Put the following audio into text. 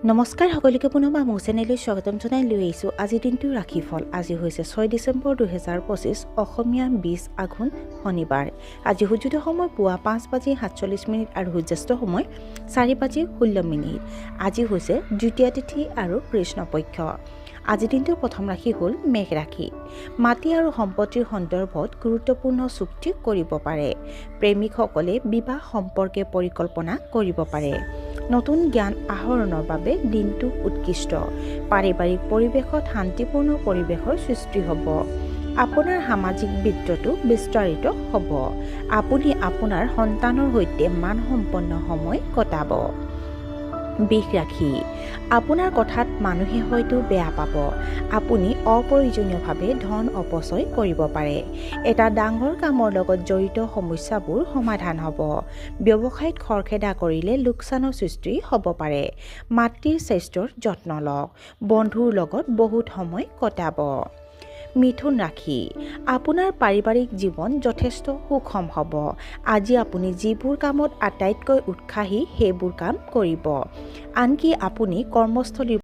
নমস্কাৰ সকলোকে পুনৰবাৰ মোৰ চেনেললৈ স্বাগতম জনাই লৈ আহিছোঁ আজিৰ দিনটোৰ ৰাশিফল। আজি হৈছে 6 ডিচেম্বৰ 2025, অসমীয়া 20 আঘোণ শনিবাৰ। আজি সূৰ্যোদয় সময় পুৱা 5:47 আৰু সূৰ্যাস্ত সময় 4:16। আজি হৈছে দ্বিতীয়া তিথি আৰু কৃষ্ণপক্ষ। আজিৰ দিনটোৰ প্ৰথম ৰাশি হ'ল মেঘ ৰাশি। মাটি আৰু সম্পত্তিৰ সন্দৰ্ভত গুৰুত্বপূৰ্ণ চুক্তি কৰিব পাৰে। প্ৰেমিকসকলে বিবাহ সম্পৰ্কে পৰিকল্পনা কৰিব পাৰে। নতুন জ্ঞান আহৰণৰ বাবে দিনটো উৎকৃষ্ট। পাৰিবাৰিক পৰিৱেশত শান্তিপূৰ্ণ পৰিৱেশৰ সৃষ্টি হ'ব। আপোনাৰ সামাজিক বৃত্তটো বিস্তাৰিত হ'ব। আপুনি আপোনাৰ সন্তানৰ সৈতে মানসম্পন্ন সময় কটাব। বৃষ ৰাশি। আপোনাৰ কথাত মানুহে হয়তো বেয়া পাব। আপুনি অপ্ৰয়োজনীয়ভাৱে ধন অপচয় কৰিব পাৰে। এটা ডাঙৰ কামৰ লগত জড়িত সমস্যাবোৰ সমাধান হ'ব। ব্যৱসায়ত খৰখেদা কৰিলে লোকচানৰ সৃষ্টি হ'ব পাৰে। মাতৃৰ স্বাস্থ্যৰ যত্ন লওক। বন্ধুৰ লগত বহুত সময় কটাব। মিথুন ৰাশি। আপোনাৰ পাৰিবাৰিক জীৱন যথেষ্ট সুষম হ'ব। আজি আপুনি যিবোৰ কামত আটাইতকৈ উৎসাহী সেইবোৰ কাম কৰিব। আনকি আপুনি কৰ্মস্থলীৰ